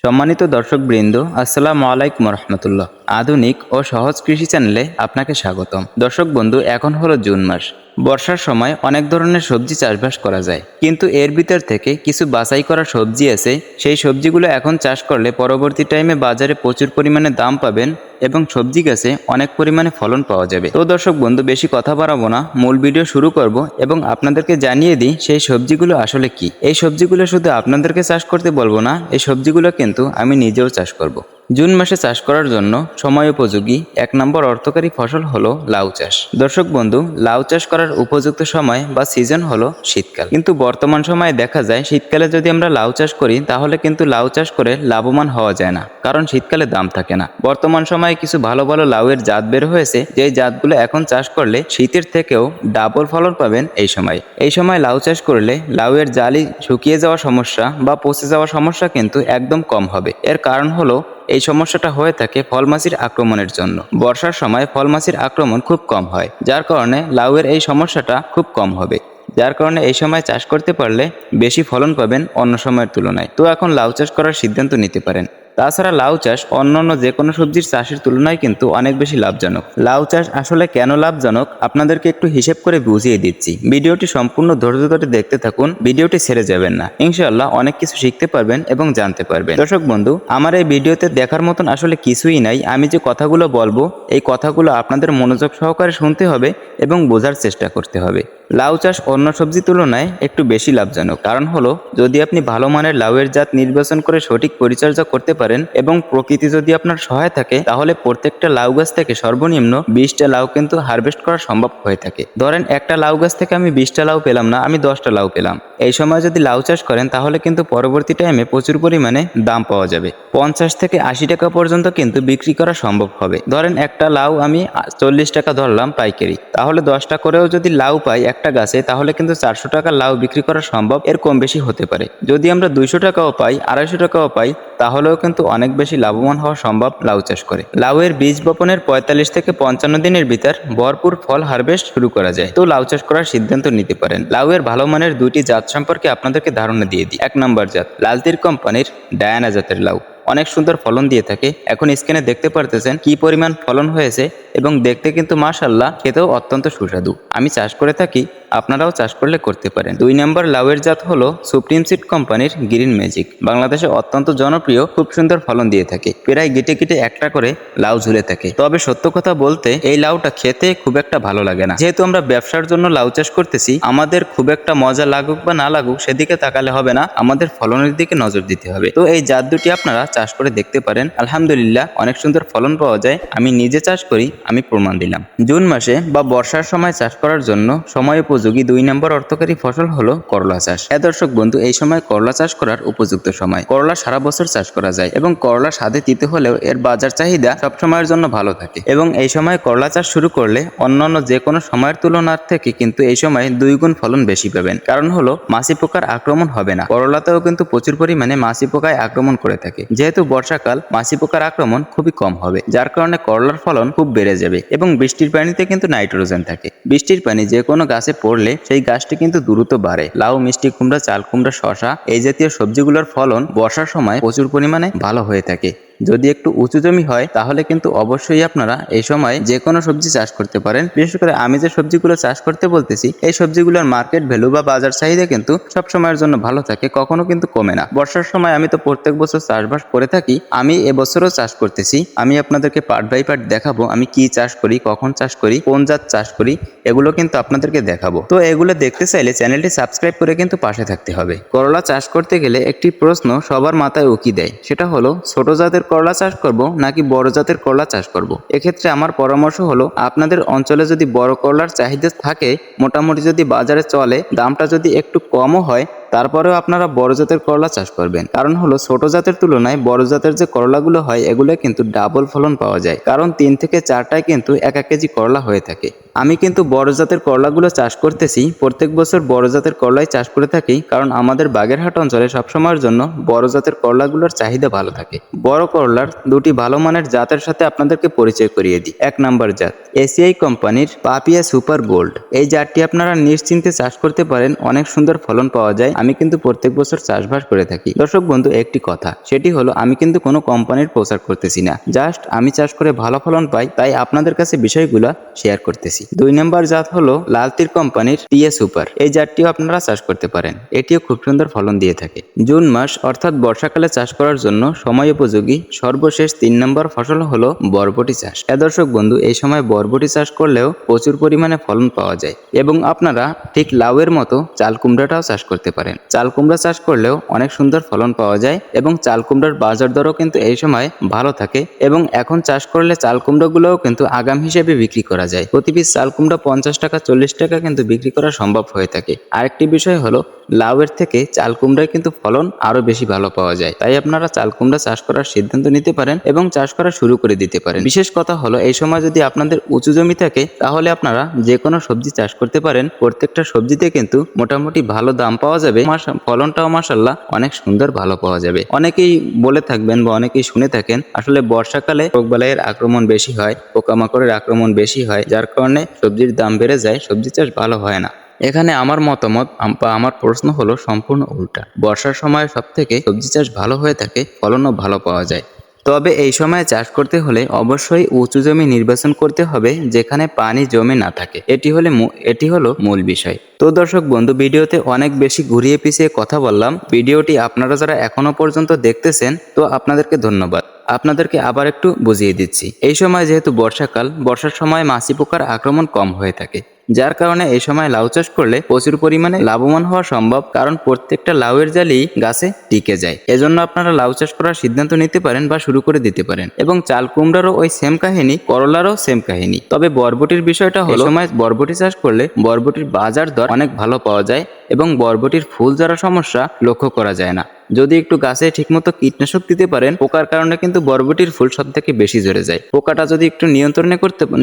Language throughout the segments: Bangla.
সম্মানিত দর্শকবৃন্দ, আসসালামু আলাইকুম রহমতুল্লাহ। আধুনিক ও সহজ কৃষি চ্যানেলে আপনাকে স্বাগতম। দর্শক বন্ধু, এখন হলো জুন মাস। বর্ষার সময় অনেক ধরনের সবজি চাষবাস করা যায়, কিন্তু এর ভিতর থেকে কিছু বাছাই করা সবজি আছে। সেই সবজিগুলো এখন চাষ করলে পরবর্তী টাইমে বাজারে প্রচুর পরিমাণে দাম পাবেন এবং সবজি গাছে অনেক পরিমাণে ফলন পাওয়া যাবে। তো দর্শক বন্ধু, বেশি কথা বাড়াবো না, মূল ভিডিও শুরু করব এবং আপনাদেরকে জানিয়ে দিই সেই সবজিগুলো আসলে কি। এই সবজিগুলো শুধু আপনাদেরকে চাষ করতে বলবো না, এই সবজিগুলো কিন্তু আমি নিজেও চাষ করব। জুন মাসে চাষ করার জন্য সময় উপযোগী 1 নম্বর অর্থকারী ফসল হলো লাউ চাষ। দর্শক বন্ধু, লাউ চাষ করার উপযুক্ত সময় বা সিজন হলো শীতকাল, কিন্তু বর্তমান সময়ে দেখা যায় শীতকালে যদি আমরা লাউ চাষ করি তাহলে কিন্তু লাউ চাষ করে লাভবান হওয়া যায় না, কারণ শীতকালে দাম থাকে না। বর্তমান সময়ে কিছু ভালো ভালো লাউয়ের জাত বের হয়েছে, যে জাতগুলো এখন চাষ করলে শীতের থেকেও ডাবল ফলন পাবেন। এই সময় লাউ চাষ করলে লাউয়ের জালি শুকিয়ে যাওয়ার সমস্যা বা পচে যাওয়ার সমস্যা কিন্তু একদম কম হবে। এর কারণ হলো এই সমস্যাটা হয়ে থাকে ফলমাছির আক্রমণের জন্য। বর্ষার সময় ফলমাছির আক্রমণ খুব কম হয়, যার কারণে লাউয়ের এই সমস্যাটা খুব কম হবে। যার কারণে এই সময় চাষ করতে পারলে বেশি ফলন পাবেন অন্য সময়ের তুলনায়। তো এখন লাউ চাষ করার সিদ্ধান্ত নিতে পারেন। তাছাড়া লাউ চাষ অন্যান্য যে কোনো সবজির চাষের তুলনায় কিন্তু অনেক বেশি লাভজনক। লাউ চাষ আসলে কেন লাভজনক আপনাদেরকে একটু হিসেব করে বুঝিয়ে দিচ্ছি। ভিডিওটি সম্পূর্ণ ধৈর্য ধরে দেখতে থাকুন, ভিডিওটি ছেড়ে যাবেন না। ইনশাআল্লাহ অনেক কিছু শিখতে পারবেন এবং জানতে পারবেন। দর্শক বন্ধু, আমার এই ভিডিওতে দেখার মতন আসলে কিছুই নাই। আমি যে কথাগুলো বলবো এই কথাগুলো আপনাদের মনোযোগ সহকারে শুনতে হবে এবং বোঝার চেষ্টা করতে হবে। লাউ চাষ অন্য সবজি তুলনায় একটু বেশি লাভজনক। কারণ হলো, যদি আপনি ভালো মানের লাউয়ের জাত নির্বাচন করে সঠিক পরিচর্যা করতে পারেন এবং প্রকৃতি যদি আপনার সহায় থাকে, তাহলে প্রত্যেকটা লাউ গাছ থেকে সর্বনিম্ন 20টা লাউ কিন্তু হারভেস্ট করা সম্ভব হয়ে থাকে। ধরেন একটা লাউ গাছ থেকে আমি 20টা লাউ পেলাম না, আমি 10টা লাউ পেলাম। এই সময় যদি লাউ চাষ করেন তাহলে কিন্তু পরবর্তী টাইমে প্রচুর পরিমাণে দাম পাওয়া যাবে। 50 থেকে 80 টাকা পর্যন্ত কিন্তু বিক্রি করা সম্ভব হবে। ধরেন একটা লাউ আমি 40 টাকা ধরলাম পাইকারি, তাহলে 10টা করেও যদি লাউ পাই একটা গাছে, তাহলে কিন্তু 400 টাকা লাউ বিক্রি করা সম্ভব। এর কম বেশি হতে পারে। যদি আমরা 200 টাকাও পাই, 250 টাকাও পাই, তাহলেও কিন্তু অনেক বেশি লাভবান হওয়া সম্ভব লাউ চাষ করে। লাউয়ের বীজ বপনের 45 থেকে 55 দিনের ভিতর ভরপুর ফল হারভেস্ট শুরু করা যায়। তো লাউ চাষ করার সিদ্ধান্ত নিতে পারেন। লাউয়ের ভালো মানের 2টি জাত সম্পর্কে আপনাদেরকে ধারণা দিয়ে দিই। 1 নম্বর জাত লালতির কোম্পানির ডায়ানা জাতের লাউ, অনেক সুন্দর ফলন দিয়ে থাকে। এখন স্ক্রিনে দেখতে পারতেছেন কি পরিমাণ ফলন হয়েছে এবং দেখতে কিন্তু মাশাআল্লাহ, খেতেও অত্যন্ত সুস্বাদু। আমি চাষ করে থাকি, আপনারাও চাষ করলে করতে পারেন। 2 নম্বর লাউয়ের জাত হলো সুপ্রিম সিড কোম্পানির গ্রিন ম্যাজিক। বাংলাদেশে অত্যন্ত জনপ্রিয়, খুব সুন্দর ফলন দিয়ে থাকে। প্রায় গিটে গিটে একটা করে লাউ ঝুলে থাকে। তবে সত্য কথা বলতে এই লাউটা খেতে খুব একটা ভালো লাগে না। যেহেতু আমরা ব্যবসার জন্য লাউ চাষ করতেছি, আমাদের খুব একটা মজা লাগুক বা না লাগুক সেদিকে তাকালে হবে না, আমাদের ফলনের দিকে নজর দিতে হবে। তো এই জাত দুটি আপনারা চাষ করে দেখতে পারেন। আলহামদুলিল্লাহ অনেক সুন্দর ফলন পাওয়া যায়। আমি নিজে চাষ করি, আমি প্রমাণ দিলাম। জুন মাসে বা বর্ষার সময় চাষ করার জন্য সময় উপযোগী 2 নম্বর অর্থকারী ফসল হলো করলা চাষ। দর্শক বন্ধু, এই সময় করলা চাষ করার উপযুক্ত সময়। করলা সারা বছর চাষ করা যায় এবং করলা স্বাদে তিতে হলেও এর বাজার চাহিদা সব সময়ের জন্য ভালো থাকে। এবং এই সময় করলা চাষ শুরু করলে অন্যান্য যে কোনো সময়ের তুলনার থেকে কিন্তু এই সময় 2 গুণ ফলন বেশি পাবেন। কারণ হলো মাছি পোকার আক্রমণ হবে না। করলাতেও কিন্তু প্রচুর পরিমাণে মাছি পোকায় আক্রমণ করে থাকে। যেহেতু বর্ষাকাল, মাছি পোকার আক্রমণ খুবই কম হবে, যার কারণে করলার ফলন খুব বেড়ে যাবে। এবং বৃষ্টির পানিতে কিন্তু নাইট্রোজেন থাকে। বৃষ্টির পানি যে কোনো গাছে পড়লে সেই গাছটি কিন্তু দ্রুত বাড়ে। লাউ, মিষ্টি কুমড়া, চাল কুমড়া, শশা এই জাতীয় সবজিগুলোর ফলন বর্ষার সময় প্রচুর পরিমাণে ভালো হয়ে থাকে। যদি একটু উঁচু জমি হয় তাহলে কিন্তু অবশ্যই আপনারা এই সময় যে কোনো সবজি চাষ করতে পারেন। বিশেষ করে আমি যে সবজিগুলো চাষ করতে বলতেছি, এই সবজিগুলোর মার্কেট ভ্যালু বা বাজার চাহিদা কিন্তু সব সময়ের জন্য ভালো থাকে, কখনো কিন্তু কমে না। বর্ষার সময় আমি তো প্রত্যেক বছর চাষবাস করে থাকি, আমি এবছরও চাষ করতেছি। আমি আপনাদেরকে পার্ট বাই পার্ট দেখাবো আমি কি চাষ করি, কখন চাষ করি, কোন জাত চাষ করি, এগুলো কিন্তু আপনাদেরকে দেখাবো। তো এগুলো দেখতে চাইলে চ্যানেলটি সাবস্ক্রাইব করে কিন্তু পাশে থাকতে হবে। করলা চাষ করতে গেলে একটি প্রশ্ন সবার মাথায় উকি দেয়, সেটা হলো ছোট জাতের করলা চাষ করব নাকি বড় জাতের করলা চাষ করব। এক্ষেত্রে আমার পরামর্শ হলো, আপনাদের অঞ্চলে যদি বড় করলার চাহিদা থাকে, মোটামুটি যদি বাজারে চলে, দামটা যদি একটু কমও হয়, তারপরেও আপনারা বড় জাতের করলা চাষ করবেন। কারণ হলো ছোট জাতের তুলনায় বড় জাতের যে করলাগুলো হয় এগুলো কিন্তু ডাবল ফলন পাওয়া যায়। কারণ 3 থেকে 4টায় কিন্তু 1 কেজি করলা হয়ে থাকে। আমি কিন্তু বড় জাতের করলাগুলো চাষ করতেছি, প্রত্যেক বছর বড় জাতের করলাই চাষ করে থাকি। কারণ আমাদের বাগেরহাট অঞ্চলে সবসময়ের জন্য বড় জাতের করলাগুলোর চাহিদা ভালো থাকে। বড় করলার 2টি ভালো মানের জাতের সাথে আপনাদেরকে পরিচয় করিয়ে দিই। 1 নম্বর জাত এসিআই কোম্পানির পাপিয়া সুপার গোল্ড। এই জাতটি আপনারা নিশ্চিন্তে চাষ করতে পারেন, অনেক সুন্দর ফলন পাওয়া যায়। আমি কিন্তু প্রত্যেক বছর চাষবাস করে থাকি। দর্শক বন্ধু, একটি কথা, সেটি হলো আমি কিন্তু কোনো কোম্পানির প্রচার করতেছি না, জাস্ট আমি চাষ করে ভালো ফলন পাই তাই আপনাদের কাছে বিষয়গুলো শেয়ার করতেছি। 2 নম্বর জাত হলো লালতির কোম্পানির টিএ সুপার। এই জাতটিও আপনারা চাষ করতে পারেন, এটিও খুব সুন্দর ফলন দিয়ে থাকে। জুন মাস অর্থাৎ বর্ষাকালে চাষ করার জন্য সময় উপযোগী সর্বশেষ 3 নম্বর ফসল হলো বরবটি চাষ। দর্শক বন্ধু, এই সময় বরবটি চাষ করলেও প্রচুর পরিমাণে ফলন পাওয়া যায় এবং আপনারা ঠিক লাউয়ের মতো চাল কুমড়াটাও চাষ করতে পারেন। চাল কুমড়া চাষ করলেও অনেক সুন্দর ফলন পাওয়া যায় এবং চাল কুমড়ার বাজার দরও কিন্তু এই সময় ভালো থাকে এবং এখন চাষ করলে চাল কুমড়াগুলোও কিন্তু আগাম হিসেবে বিক্রি করা যায়। প্রতি পিস চাল কুমড়া 50 টাকা 40 টাকা কিন্তু বিক্রি করা সম্ভব হয়ে থাকে। আরেকটি বিষয় হলো লাউয়ের থেকে চাল কুমড়ায় কিন্তু ফলন আরো বেশি ভালো পাওয়া যায়, তাই আপনারা চাল কুমড়া চাষ করার সিদ্ধান্ত নিতে পারেন এবং চাষ করা শুরু করে দিতে পারেন। বিশেষ কথা হলো এই সময় যদি আপনাদের উঁচু জমি থাকে তাহলে আপনারা যে কোনো সবজি চাষ করতে পারেন। প্রত্যেকটা সবজিতে কিন্তু মোটামুটি ভালো দাম পাওয়া যাবে, ফলনটাও মাশাআল্লাহ অনেক সুন্দর ভালো পাওয়া যাবে। অনেকেই বলে থাকবেন বা অনেকেই শুনে থাকেন আসলে বর্ষাকালে রোগবালাইয়ের আক্রমণ বেশি হয়, পোকামাকড়ের আক্রমণ বেশি হয়, যার কারণে সবজির দাম বেড়ে যায়, সবজি চাষ ভালো হয় না। এখানে আমার মতামত বা আমার প্রশ্ন হলো সম্পূর্ণ উল্টা। বর্ষার সময় সব থেকে সবজি চাষ ভালো হয়ে থাকে, ফলনও ভালো পাওয়া যায়। তবে এই সময় চাষ করতে হলে অবশ্যই উঁচু জমি নির্বাচন করতে হবে যেখানে পানি জমে না থাকে। এটি হলো মূল বিষয়। তো দর্শক বন্ধু, ভিডিওতে অনেক বেশি ঘুরিয়ে পিছিয়ে কথা বললাম। ভিডিওটি আপনারা যারা এখনো পর্যন্ত দেখতেছেন তো আপনাদেরকে ধন্যবাদ। আপনাদেরকে আবার একটু বুঝিয়ে দিচ্ছি। এই সময় যেহেতু বর্ষাকাল, বর্ষার সময় মাছি পোকার আক্রমণ কম হয়ে থাকে, যার কারণে এই সময় লাউ চাষ করলে প্রচুর পরিমাণে লাভবান হওয়া সম্ভব, কারণ প্রত্যেকটা লাউয়ের জালি গাছে টিকে যায়। এজন্য আপনারা লাউ চাষ করার সিদ্ধান্ত নিতে পারেন বা শুরু করে দিতে পারেন। এবং চাল কুমড়ারও ওই সেম কাহিনী, করলারও সেম কাহিনী। তবে বরবটির বিষয়টা হলো সময় বরবটি চাষ করলে বরবটির বাজার দর অনেক ভালো পাওয়া যায় এবং বরবটির ফুল ঝরা সমস্যা লক্ষ্য করা যায় না। যদি একটু গাছে ঠিকমতো কীটনাশক দিতে পারেন, পোকার কারণে কিন্তু বরবটির ফুল সব থেকে বেশি ঝরে যায়। পোকাটা যদি একটু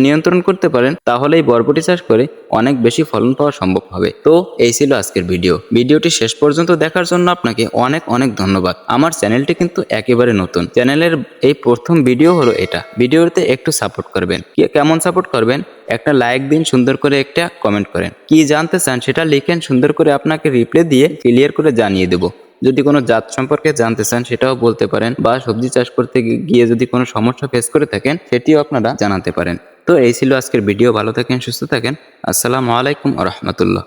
নিয়ন্ত্রণ করতে পারেন তাহলেই বরবটি চাষ করে অনেক বেশি ফলন পাওয়া সম্ভব হবে। তো এই ছিল আজকের ভিডিওটি শেষ পর্যন্ত দেখার জন্য আপনাকে অনেক অনেক ধন্যবাদ। আমার চ্যানেলটি কিন্তু একেবারে নতুন, চ্যানেলের এই প্রথম ভিডিও হলো এটা। ভিডিওতে একটু সাপোর্ট করবেন। কেমন সাপোর্ট করবেন? একটা লাইক দিন, সুন্দর করে একটা কমেন্ট করেন, কি জানতে চান সেটা লিখেন, সুন্দর করে আপনাকে রিপ্লাই দিয়ে ক্লিয়ার করে জানিয়ে দেবো। যদি কোনো জাত সম্পর্কে জানতে চান সেটাও বলতে পারেন, বা সবজি চাষ করতে গিয়ে যদি কোনো সমস্যা ফেস করে থাকেন সেটিও আপনারা জানাতে পারেন। তো এই ছিল আজকের ভিডিও। ভালো থাকেন, সুস্থ থাকেন। আসসালামু আলাইকুম ওয়া রাহমাতুল্লাহ।